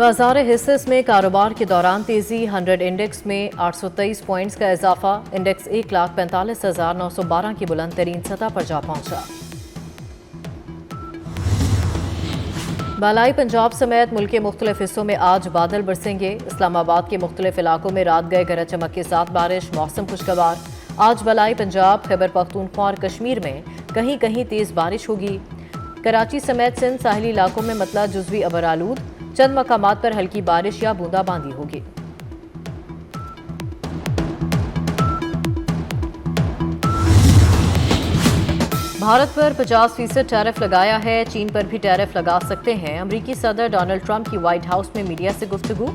बाजार हिस्सेस में कारोबार के दौरान तेजी 100 इंडेक्स में 823 पॉइंट्स का इजाफा। इंडेक्स 1,45,912 की बुलंद तरीन सतह पर जा पहुंचा। बालाई पंजाब समेत मुल्क के मुख्तलिफ हिस्सों में आज बादल बरसेंगे। इस्लामाबाद के मुख्तलिफ इलाकों में रात गए गरज चमक के साथ बारिश, मौसम खुशगवार। आज बालाई पंजाब, खैबर पख्तूनख्वा और कश्मीर में कहीं कहीं तेज बारिश होगी। कराची समेत सिंध साहिली इलाकों में मतला जुज़वी अबर आलूद, चंद मकामात पर हल्की बारिश या बूंदाबांदी होगी। भारत पर 50% टैरिफ लगाया है। चीन पर भी टैरिफ लगा सकते हैं। अमरीकी सदर डोनाल्ड ट्रंप की व्हाइट हाउस में मीडिया से गुफ्तगू।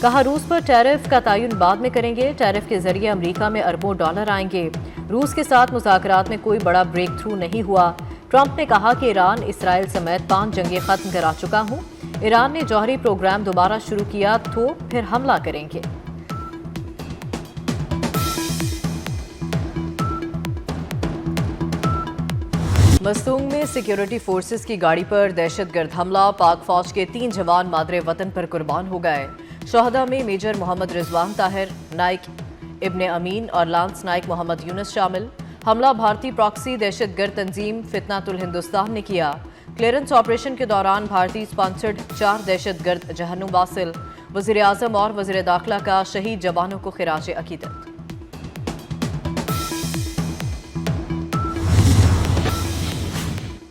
कहा, रूस पर टैरिफ का तयन बाद में करेंगे। टैरिफ के जरिए अमरीका में अरबों डॉलर आएंगे। रूस के साथ मुज़ाकरात में कोई बड़ा ब्रेक थ्रू नहीं हुआ। ट्रंप ने कहा कि ईरान, इसराइल समेत 5 जंगें खत्म करा चुका हूं। ईरान ने जौहरी प्रोग्राम दोबारा शुरू किया तो फिर हमला करेंगे। मस्तूंग में सिक्योरिटी फोर्सेस की गाड़ी पर दहशतगर्द हमला। पाक फौज के 3 जवान मादरे वतन पर कुर्बान हो गए। शोहदा में मेजर मोहम्मद रिजवान ताहिर, नाइक इब्ने अमीन और लांस नाइक मोहम्मद यूनुस शामिल। हमला भारतीय प्रॉक्सी दहशतगर्द तंजीम फितनातुल हिंदुस्तान ने किया। क्लियरेंस ऑपरेशन के दौरान भारतीय स्पॉन्सर्ड 4 दहशतगर्द जहन्नुम वासिल। वज़ीर आज़म और वज़ीर दाखिला का शहीद जवानों को खिराज अकीदत।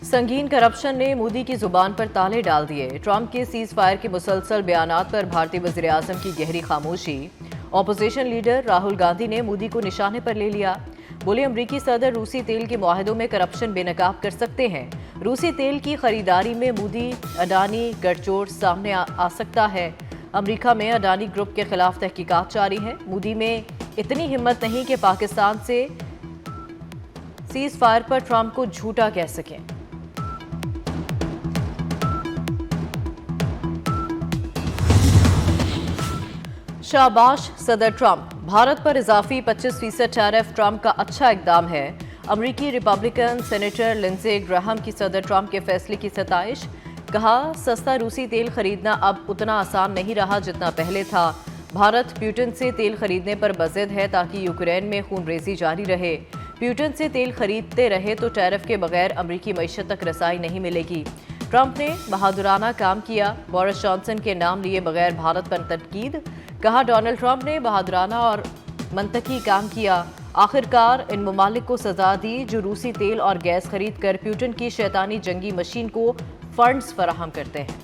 संगीन करप्शन ने मोदी की जुबान पर ताले डाल दिए। ट्रंप के सीज फायर के मुसलसल बयानात पर भारतीय वज़ीर आज़म की गहरी खामोशी। ऑपोजिशन लीडर राहुल गांधी ने मोदी को निशाने पर ले लिया। बोले, अमरीकी सदर रूसी तेल के मुआहदों में करप्शन बेनकाब कर सकते हैं। रूसी तेल की खरीदारी में मोदी अडानी गठजोड़ सामने आ सकता है। अमरीका में अडानी ग्रुप के खिलाफ तहकीकात जारी है। मोदी में इतनी हिम्मत नहीं कि पाकिस्तान से सीज फायर पर ट्रंप को झूठा कह सकें। शाबाश सदर ट्रंप, भारत पर इजाफी 25% टैरिफ ट्रंप का अच्छा इकदाम है। अमरीकी रिपब्लिकन सेनेटर लिंडसे ग्राहम की सदर ट्रंप के फैसले की सताइश। कहा, सस्ता रूसी तेल खरीदना अब उतना आसान नहीं रहा जितना पहले था। भारत प्यूटन से तेल खरीदने पर बज़िद है ताकि यूक्रेन में खूनरेज़ी जारी रहे। प्यूटन से तेल खरीदते रहे तो टैरिफ के बगैर अमरीकी मईशत तक रसाई नहीं मिलेगी। ट्रंप ने बहादुराना काम किया। बोरिस जॉनसन के नाम लिए बगैर भारत पर तनकीद। कहा, डोनाल्ड ट्रंप ने बहादुराना और मंतकी काम किया। आखिरकार इन ममालिक को सजा दी जो रूसी तेल और गैस खरीद कर प्यूटन की शैतानी जंगी मशीन को फंड्स फराहम करते हैं।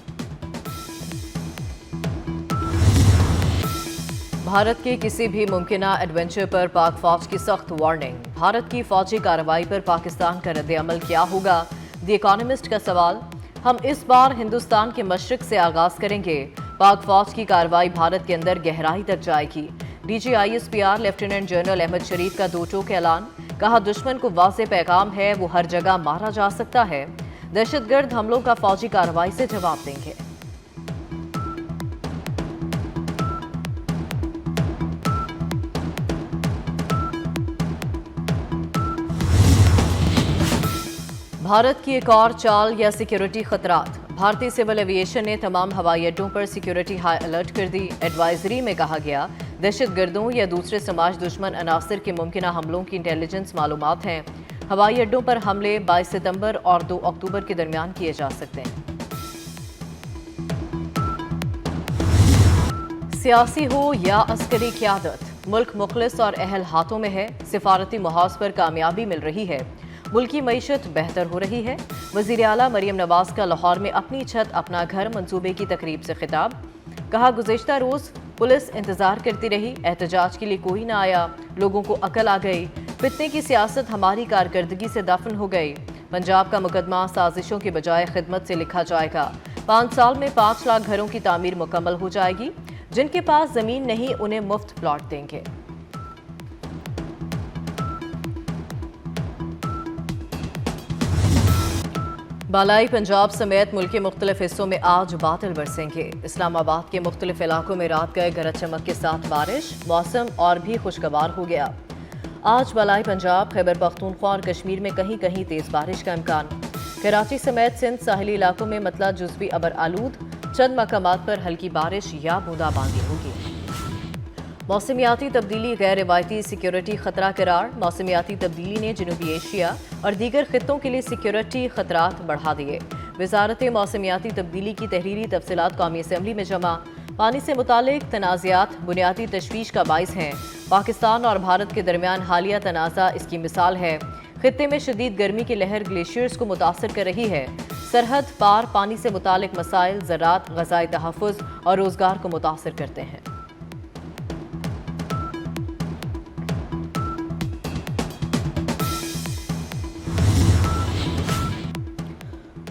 भारत के किसी भी मुमकिना एडवेंचर पर पाक फौज की सख्त वार्निंग। भारत की फौजी कार्रवाई पर पाकिस्तान का रद्द-ए-अमल क्या होगा? द इकोनॉमिस्ट का सवाल। हम इस बार हिंदुस्तान के मशरिक से आगाज करेंगे। पाक फौज की कार्रवाई भारत के अंदर गहराई तक जाएगी। DGISPR लेफ्टिनेंट जनरल अहमद शरीफ का 2 टोक ऐलान। कहा, दुश्मन को वाज़ेह पैगाम है, वो हर जगह मारा जा सकता है। दहशतगर्द हमलों का फौजी कार्रवाई से जवाब देंगे। भारत की एक और चाल या सिक्योरिटी खतरात। भारतीय सिविल एविएशन ने तमाम हवाई अड्डों पर सिक्योरिटी हाई अलर्ट कर दी। एडवाइजरी में कहा गया, दहशतगर्दों या दूसरे समाज दुश्मन अनासर के मुमकिन हमलों की इंटेलिजेंस मालूमात हैं। हवाई अड्डों पर हमले 22 सितंबर और 2 अक्टूबर के दरमियान किए जा सकते हैं। सियासी हो या अस्करी क़यादत, मुल्क मुखलिस और अहल हाथों में है। सिफारती मुहाज पर कामयाबी मिल रही है। मुल्की मईशत बेहतर हो रही है। वज़ीर आला मरियम नवाज का लाहौर में अपनी छत अपना घर मंसूबे की तकरीब से खिताब। कहा, गुज़िश्ता रोज़ पुलिस इंतजार करती रही, एहतजाज के लिए कोई ना आया। लोगों को अकल आ गई। फितने की सियासत हमारी कारकर्दगी से दफन हो गई। पंजाब का मुकदमा साजिशों के बजाय खिदमत से लिखा जाएगा। 5 साल में 5 लाख घरों की तामीर मुकम्मल हो जाएगी। जिनके पास ज़मीन नहीं उन्हें मुफ्त प्लॉट देंगे। बालाई पंजाब समेत मुल्क के मुख्तलिफ हिस्सों में आज बादल बरसेंगे। इस्लामाबाद के मुख्तलिफ इलाकों में रात गए गरज चमक के साथ बारिश, मौसम और भी खुशगवार हो गया। आज बालाई पंजाब, खैबर पख्तूनख्वा और कश्मीर में कहीं कहीं तेज बारिश का इम्कान। कराची समेत सिंध साहिली इलाकों में मतला जुज़वी अबर आलूद। चंद मकामात पर हल्की बारिश या बूंदाबांदी होगी। मौसमियाती तब्दीली गैर रिवायती सिक्योरिटी खतरा करार। मौसमियाती तब्दीली ने जनूबी एशिया और दीगर खित्तों के लिए सिक्योरिटी खतरात बढ़ा दिए। वजारत मौसमियाती तब्दीली की तहरीरी तफसीलात कौमी असम्बली में जमा। पानी से मुतालिक तनाज़ात बुनियादी तशवीश का बाइस हैं। पाकिस्तान और भारत के दरमियान हालिया तनाज़ा इसकी मिसाल है। खित्ते में शदीद गर्मी की लहर ग्लेशियर्स को मुतासर कर रही है। सरहद पार पानी से मुतालिक मसाइल ज़राअत, ग़ज़ाई तहफ़्फ़ुज़ और रोज़गार को मुतासर करते हैं।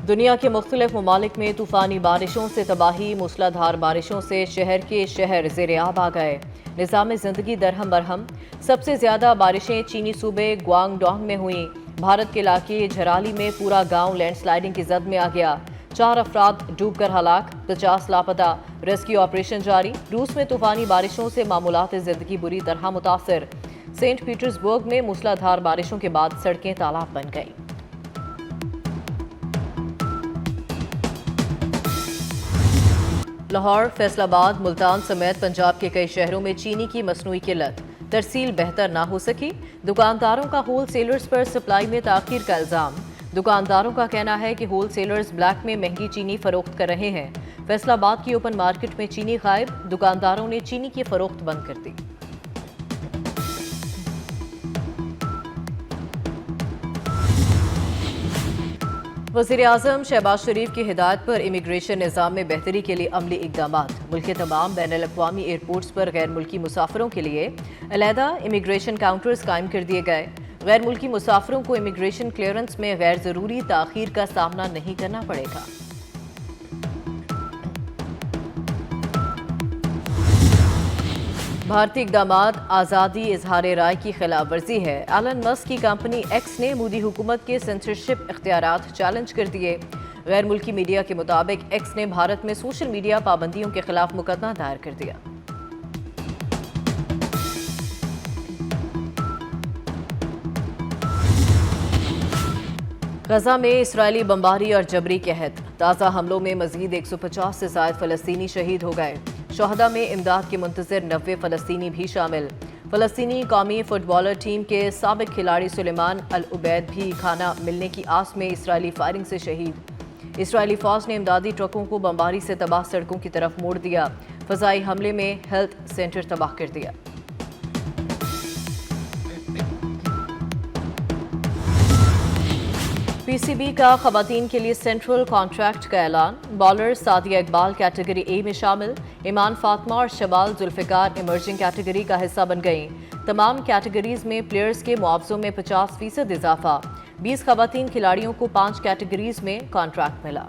दुनिया के मुख्तलिफ ममालिक में तूफ़ानी बारिशों से तबाही। मूसलाधार बारिशों से शहर के शहर ज़ेर-ए-आब आ गए। निज़ाम ज़िंदगी दरहम बरहम। सबसे ज़्यादा बारिशें चीनी सूबे ग्वांगडोंग में हुईं। भारत के इलाके झराली में पूरा गांव लैंडस्लाइडिंग की जद में आ गया। 4 अफराद डूबकर हलाक, 50 लापता। रेस्क्यू ऑपरेशन जारी। रूस में तूफ़ानी बारिशों से मामूलात ज़िंदगी बुरी तरह मुतासर। सेंट पीटर्सबर्ग में मूसलाधार बारिशों के बाद सड़कें तालाब बन गईं। लाहौर, फैसलाबाद, मुल्तान समेत पंजाब के कई शहरों में चीनी की मसनूई किल्लत। तरसील बेहतर ना हो सकी। दुकानदारों का होल सेलर्स पर सप्लाई में ताख़ीर का इल्ज़ाम। दुकानदारों का कहना है कि होल सेलर्स ब्लैक में महंगी चीनी फरोख्त कर रहे हैं। फैसलाबाद की ओपन मार्केट में चीनी गायब। दुकानदारों ने चीनी की फरोख्त बंद कर दी। वज़ीर-ए-आज़म शहबाज शरीफ की हिदायत पर इमिग्रेशन निज़ाम में बेहतरी के लिए अमली इक़दामात। मुल्क के तमाम बैनुल-अक़वामी एयरपोर्ट्स पर गैर मुल्की मुसाफिरों के लिए अलहदा इमिग्रेशन काउंटर्स कायम कर दिए गए। गैर मुल्की मुसाफिरों को इमिग्रेशन क्लियरेंस में गैर ज़रूरी ताख़ीर का सामना नहीं करना पड़ेगा। भारतीय इक़दामात आज़ादी इजहार राय की खिलाफ वर्जी है। एलन मस्क की कंपनी एक्स ने मोदी हुकूमत के सेंसरशिप इख्तियारात चैलेंज कर दिए। गैर मुल्की मीडिया के मुताबिक एक्स ने भारत में सोशल मीडिया पाबंदियों के खिलाफ मुकदमा दायर कर दिया। गजा में इसराइली बमबारी और जबरी कहत। ताज़ा हमलों में मजीद 150 से ज़ायद फ़लस्तीनी शहीद हो गए। शोहदा में इमदाद के मुंतज़िर 90 फ़लस्तीनी भी शामिल। फ़लस्तीनी कौमी फुटबॉलर टीम के साबिक खिलाड़ी सुलेमान अल उबैद भी खाना मिलने की आस में इसराइली फायरिंग से शहीद। इसराइली फ़ौज ने इमदादी ट्रकों को बमबारी से तबाह सड़कों की तरफ मोड़ दिया। फ़ज़ाई हमले में हेल्थ सेंटर तबाह कर दिया। पीसीबी का खवातीन के लिए सेंट्रल कॉन्ट्रैक्ट का ऐलान। Bowler Sadia Iqbal category A में शामिल। ईमान फातिमा और शबाल जुल्फ़िकार इमर्जिंग कैटेगरी का हिस्सा बन गईं। तमाम कैटेगरीज में प्लेयर्स के मुआवजों में 50% इजाफा। 20 खवातीन खिलाड़ियों को 5 कैटेगरीज में कॉन्ट्रैक्ट मिला।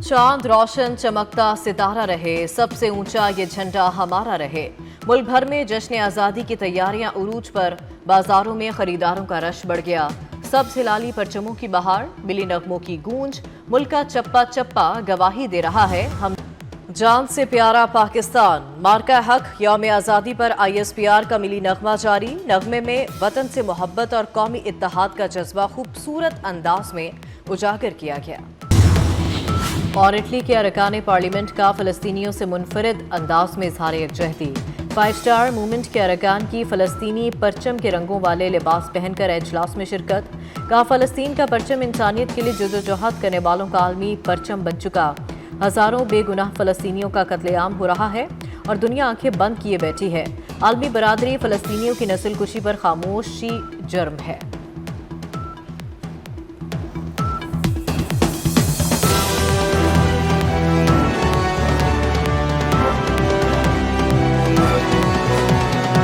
चांद रोशन चमकता सितारा रहे, सबसे ऊंचा ये झंडा हमारा रहे। मुल्क भर में जश्न आज़ादी की तैयारियां उरूज पर। बाजारों में खरीदारों का रश बढ़ गया। सब्ज़ हिलाली परचमों की बहार, मिली नगमों की गूंज। मुल्क का चप्पा चप्पा गवाही दे रहा है हम जान से प्यारा पाकिस्तान। मार्का हक यौम आज़ादी पर ISPR का मिली नगमा जारी। नगमे में वतन से मोहब्बत और कौमी इत्तेहाद का जज्बा खूबसूरत अंदाज में उजागर किया गया। और इटली के अरकान पार्लियामेंट का फ़लस्तीनियों से मुनफरिद अंदाज में इज़हार यकजहती। 5 स्टार मूवमेंट के अरकान की फ़लस्तीनी परचम के रंगों वाले लिबास पहनकर इजलास में शिरकत। कहा फ़लस्तीन का परचम इंसानियत के लिए जदोजहद करने वालों का आलमी परचम बन चुका। हज़ारों बेगुनाह फ़लस्तीनियों का कत्लेआम हो रहा है और दुनिया आंखें बंद किए बैठी है। आलमी बरादरी फ़लस्तीनियों की नस्ल कुशी पर खामोशी जर्म है।